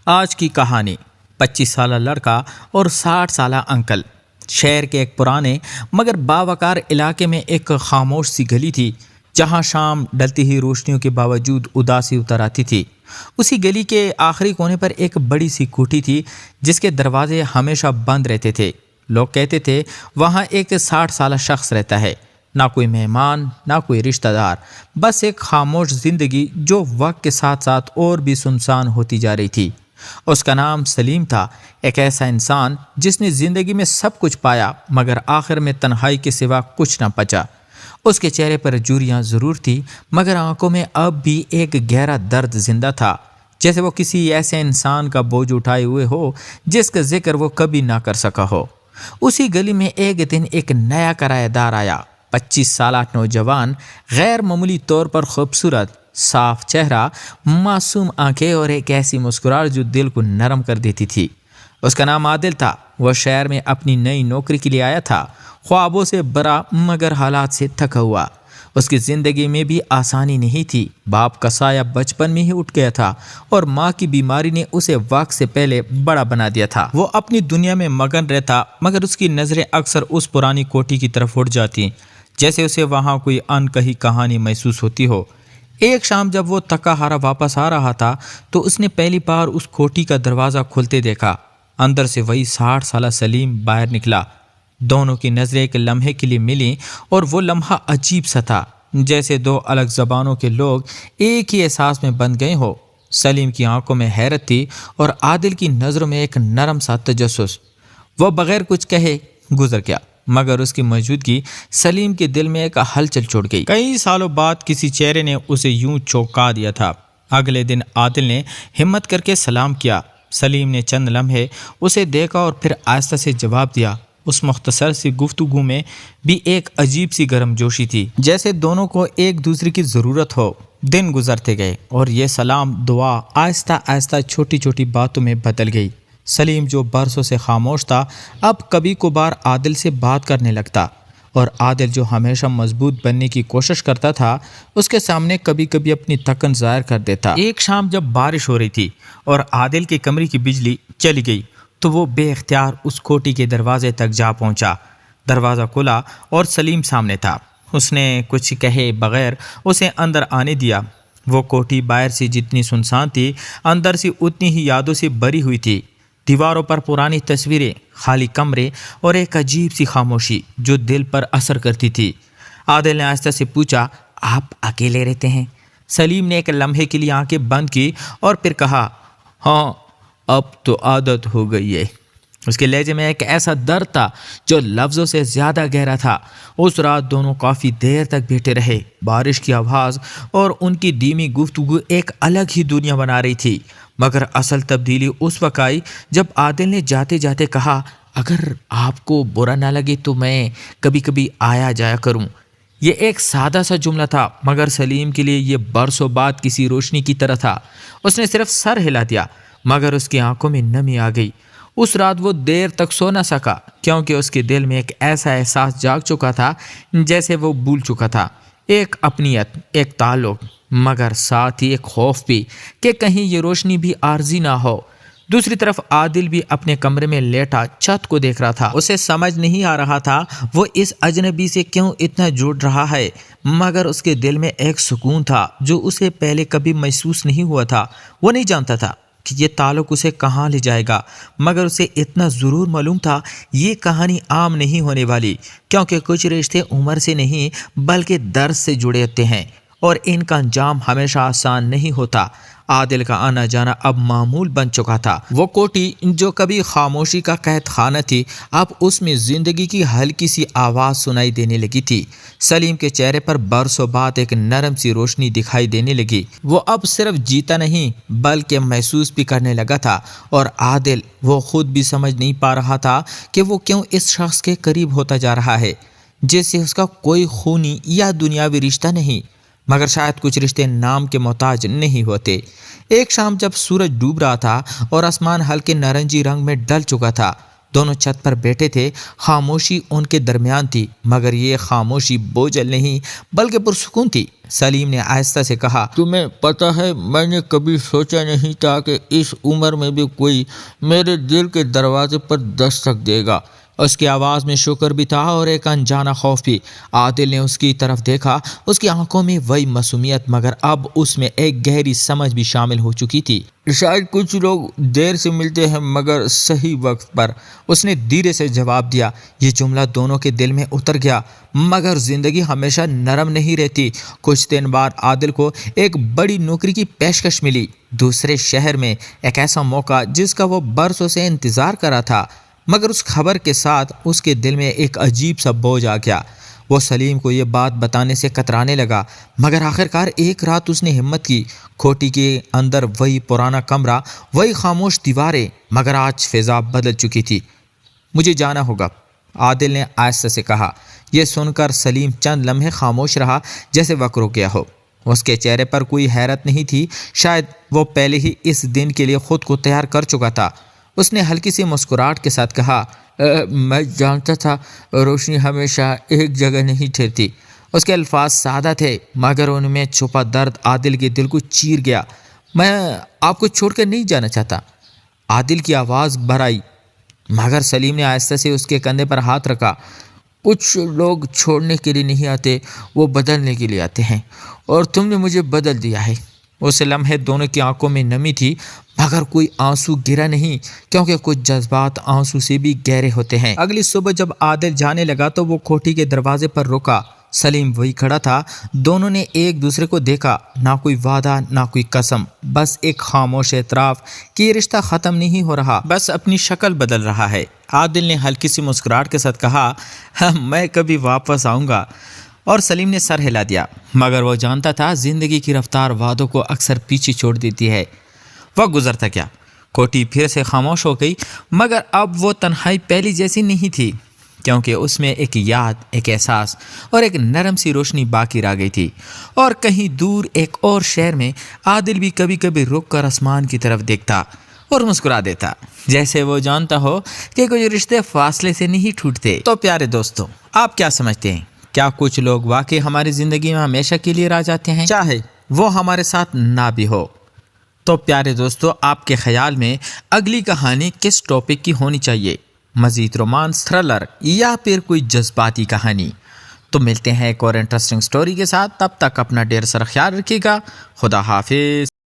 آج کی کہانی 25 سالہ لڑکا اور 60 سالہ انکل۔ شہر کے ایک پرانے مگر باوقار علاقے میں ایک خاموش سی گلی تھی جہاں شام ڈلتی ہی روشنیوں کے باوجود اداسی اتر آتی تھی۔ اسی گلی کے آخری کونے پر ایک بڑی سی کوٹھی تھی جس کے دروازے ہمیشہ بند رہتے تھے۔ لوگ کہتے تھے وہاں ایک 60 سالہ شخص رہتا ہے، نہ کوئی مہمان نہ کوئی رشتہ دار، بس ایک خاموش زندگی جو وقت کے ساتھ ساتھ اور بھی سنسان ہوتی جا رہی تھی۔ اس کا نام سلیم تھا، ایک ایسا انسان جس نے زندگی میں سب کچھ پایا مگر آخر میں تنہائی کے سوا کچھ نہ بچا۔ اس کے چہرے پر جوریاں ضرور تھی مگر آنکھوں میں اب بھی ایک گہرا درد زندہ تھا، جیسے وہ کسی ایسے انسان کا بوجھ اٹھائے ہوئے ہو جس کا ذکر وہ کبھی نہ کر سکا ہو۔ اسی گلی میں ایک دن ایک نیا کرایہ دار آیا، 25 سالہ نوجوان، غیر معمولی طور پر خوبصورت، صاف چہرہ، معصوم آنکھیں اور ایک ایسی مسکراہٹ جو دل کو نرم کر دیتی تھی۔ اس کا نام عادل تھا۔ وہ شہر میں اپنی نئی نوکری کے لیے آیا تھا، خوابوں سے بھرا مگر حالات سے تھکا ہوا۔ اس کی زندگی میں بھی آسانی نہیں تھی۔ باپ کا سایہ بچپن میں ہی اٹھ گیا تھا اور ماں کی بیماری نے اسے وقت سے پہلے بڑا بنا دیا تھا۔ وہ اپنی دنیا میں مگن رہتا مگر اس کی نظریں اکثر اس پرانی کوٹھی کی طرف اٹھ جاتی جیسے اسے وہاں کوئی ان کہی کہانی محسوس ہوتی ہو۔ ایک شام جب وہ تھکا ہارا واپس آ رہا تھا تو اس نے پہلی بار اس کوٹھی کا دروازہ کھلتے دیکھا۔ اندر سے وہی 60 سالہ سلیم باہر نکلا۔ دونوں کی نظریں ایک لمحے کے لیے ملیں اور وہ لمحہ عجیب سا تھا، جیسے دو الگ زبانوں کے لوگ ایک ہی احساس میں بندھ گئے ہو۔ سلیم کی آنکھوں میں حیرت تھی اور عادل کی نظروں میں ایک نرم سا تجسس۔ وہ بغیر کچھ کہے گزر گیا مگر اس کی موجودگی سلیم کے دل میں ایک ہلچل چھوڑ گئی۔ کئی سالوں بعد کسی چہرے نے اسے یوں چونکا دیا تھا۔ اگلے دن عادل نے ہمت کر کے سلام کیا۔ سلیم نے چند لمحے اسے دیکھا اور پھر آہستہ سے جواب دیا۔ اس مختصر سی گفتگو میں بھی ایک عجیب سی گرم جوشی تھی، جیسے دونوں کو ایک دوسرے کی ضرورت ہو۔ دن گزرتے گئے اور یہ سلام دعا آہستہ آہستہ چھوٹی چھوٹی باتوں میں بدل گئی۔ سلیم جو برسوں سے خاموش تھا اب کبھی کبھار عادل سے بات کرنے لگتا اور عادل جو ہمیشہ مضبوط بننے کی کوشش کرتا تھا اس کے سامنے کبھی کبھی اپنی تھکن ظاہر کر دیتا۔ ایک شام جب بارش ہو رہی تھی اور عادل کے کمرے کی بجلی چلی گئی تو وہ بے اختیار اس کوٹھی کے دروازے تک جا پہنچا۔ دروازہ کھلا اور سلیم سامنے تھا۔ اس نے کچھ کہے بغیر اسے اندر آنے دیا۔ وہ کوٹھی باہر سے جتنی سنسان تھی اندر سے اتنی ہی یادوں سے بھری ہوئی تھی۔ دیواروں پر پرانی تصویریں، خالی کمرے اور ایک عجیب سی خاموشی جو دل پر اثر کرتی تھی۔ عادل نے آہستہ سے پوچھا، آپ اکیلے رہتے ہیں؟ سلیم نے ایک لمحے کے لیے آنکھیں بند کی اور پھر کہا، ہاں اب تو عادت ہو گئی ہے۔ اس کے لہجے میں ایک ایسا درد تھا جو لفظوں سے زیادہ گہرا تھا۔ اس رات دونوں کافی دیر تک بیٹھے رہے۔ بارش کی آواز اور ان کی دھیمی گفتگو ایک الگ ہی دنیا بنا رہی تھی، مگر اصل تبدیلی اس وقت آئی جب عادل نے جاتے جاتے کہا، اگر آپ کو برا نہ لگے تو میں کبھی کبھی آیا جایا کروں۔ یہ ایک سادہ سا جملہ تھا مگر سلیم کے لیے یہ برسوں بعد کسی روشنی کی طرح تھا۔ اس نے صرف سر ہلا دیا مگر اس کی آنکھوں میں نمی آ گئی۔ اس رات وہ دیر تک سو نہ سکا کیونکہ اس کے دل میں ایک ایسا احساس جاگ چکا تھا جیسے وہ بھول چکا تھا، ایک اپنیت، ایک تعلق، مگر ساتھ ہی ایک خوف بھی کہ کہیں یہ روشنی بھی عارضی نہ ہو۔ دوسری طرف عادل بھی اپنے کمرے میں لیٹا چھت کو دیکھ رہا تھا۔ اسے سمجھ نہیں آ رہا تھا وہ اس اجنبی سے کیوں اتنا جڑ رہا ہے، مگر اس کے دل میں ایک سکون تھا جو اسے پہلے کبھی محسوس نہیں ہوا تھا۔ وہ نہیں جانتا تھا کہ یہ تعلق اسے کہاں لے جائے گا مگر اسے اتنا ضرور معلوم تھا یہ کہانی عام نہیں ہونے والی، کیونکہ کچھ رشتے عمر سے نہیں بلکہ درد سے جڑے ہوتے ہیں اور ان کا انجام ہمیشہ آسان نہیں ہوتا۔ عادل کا آنا جانا اب معمول بن چکا تھا۔ وہ کوٹھی جو کبھی خاموشی کا قید خانہ تھی اب اس میں زندگی کی ہلکی سی آواز سنائی دینے لگی تھی۔ سلیم کے چہرے پر برسوں بعد ایک نرم سی روشنی دکھائی دینے لگی۔ وہ اب صرف جیتا نہیں بلکہ محسوس بھی کرنے لگا تھا، اور عادل وہ خود بھی سمجھ نہیں پا رہا تھا کہ وہ کیوں اس شخص کے قریب ہوتا جا رہا ہے جس سے اس کا کوئی خونی یا دنیاوی رشتہ نہیں، مگر شاید کچھ رشتے نام کے محتاج نہیں ہوتے۔ ایک شام جب سورج ڈوب رہا تھا اور آسمان ہلکے نارنجی رنگ میں ڈل چکا تھا، دونوں چھت پر بیٹھے تھے، خاموشی ان کے درمیان تھی، مگر یہ خاموشی بوجھل نہیں بلکہ پرسکون تھی۔ سلیم نے آہستہ سے کہا، تمہیں پتہ ہے میں نے کبھی سوچا نہیں تھا کہ اس عمر میں بھی کوئی میرے دل کے دروازے پر دستک دے گا۔ اس کی آواز میں شکر بھی تھا اور ایک انجانا خوف بھی۔ عادل نے اس کی طرف دیکھا، اس کی آنکھوں میں وہی معصومیت، مگر اب اس میں ایک گہری سمجھ بھی شامل ہو چکی تھی۔ شاید کچھ لوگ دیر سے ملتے ہیں مگر صحیح وقت پر، اس نے دھیرے سے جواب دیا۔ یہ جملہ دونوں کے دل میں اتر گیا، مگر زندگی ہمیشہ نرم نہیں رہتی۔ کچھ دن بعد عادل کو ایک بڑی نوکری کی پیشکش ملی، دوسرے شہر میں، ایک ایسا موقع جس کا وہ برسوں سے انتظار کر رہا تھا، مگر اس خبر کے ساتھ اس کے دل میں ایک عجیب سا بوجھ آ گیا۔ وہ سلیم کو یہ بات بتانے سے کترانے لگا، مگر آخرکار ایک رات اس نے ہمت کی۔ کوٹھی کے اندر وہی پرانا کمرہ، وہی خاموش دیواریں، مگر آج فضا بدل چکی تھی۔ مجھے جانا ہوگا، عادل نے آہستہ سے کہا۔ یہ سن کر سلیم چند لمحے خاموش رہا، جیسے وقت رک گیا ہو۔ اس کے چہرے پر کوئی حیرت نہیں تھی، شاید وہ پہلے ہی اس دن کے لیے خود کو تیار کر چکا تھا۔ اس نے ہلکی سی مسکراہٹ کے ساتھ کہا، میں جانتا تھا روشنی ہمیشہ ایک جگہ نہیں ٹھہرتی۔ اس کے الفاظ سادہ تھے، مگر ان میں چھپا درد عادل کے دل کو چیر گیا۔ میں آپ کو چھوڑ کر نہیں جانا چاہتا، عادل کی آواز بھر آئی، مگر سلیم نے آہستہ سے اس کے کندھے پر ہاتھ رکھا۔ کچھ لوگ چھوڑنے کے لیے نہیں آتے، وہ بدلنے کے لیے آتے ہیں، اور تم نے مجھے بدل دیا ہے۔ اس لمحے دونوں کی آنکھوں میں نمی تھی، مگر کوئی آنسو گرا نہیں، کیونکہ کچھ جذبات آنسو سے بھی گہرے ہوتے ہیں۔ اگلی صبح جب عادل جانے لگا تو وہ کوٹھی کے دروازے پر رکا۔ سلیم وہی کھڑا تھا۔ دونوں نے ایک دوسرے کو دیکھا، نہ کوئی وعدہ نہ کوئی قسم، بس ایک خاموش اعتراف کہ یہ رشتہ ختم نہیں ہو رہا، بس اپنی شکل بدل رہا ہے۔ عادل نے ہلکی سی مسکراہٹ کے ساتھ کہا، میں کبھی واپس آؤں گا، اور سلیم نے سر ہلا دیا، مگر وہ جانتا تھا زندگی کی رفتار وعدوں کو اکثر پیچھے چھوڑ دیتی ہے۔ وقت گزرتا گیا، کوٹھی پھر سے خاموش ہو گئی، مگر اب وہ تنہائی پہلی جیسی نہیں تھی، کیونکہ اس میں ایک یاد، ایک احساس اور ایک نرم سی روشنی باقی رہ گئی تھی۔ اور کہیں دور ایک اور شہر میں عادل بھی کبھی کبھی رک کر آسمان کی طرف دیکھتا اور مسکرا دیتا، جیسے وہ جانتا ہو کہ کچھ رشتے فاصلے سے نہیں ٹوٹتے۔ تو پیارے دوستو، آپ کیا سمجھتے ہیں؟ کیا کچھ لوگ واقعی ہماری زندگی میں ہمیشہ کے لیے رہ جاتے ہیں، چاہے وہ ہمارے ساتھ نہ بھی ہو؟ تو پیارے دوستو، آپ کے خیال میں اگلی کہانی کس ٹاپک کی ہونی چاہیے؟ مزید رومانس، تھرلر یا پھر کوئی جذباتی کہانی؟ تو ملتے ہیں ایک اور انٹرسٹنگ سٹوری کے ساتھ، تب تک اپنا ڈھیر سارا خیال رکھیے گا۔ خدا حافظ۔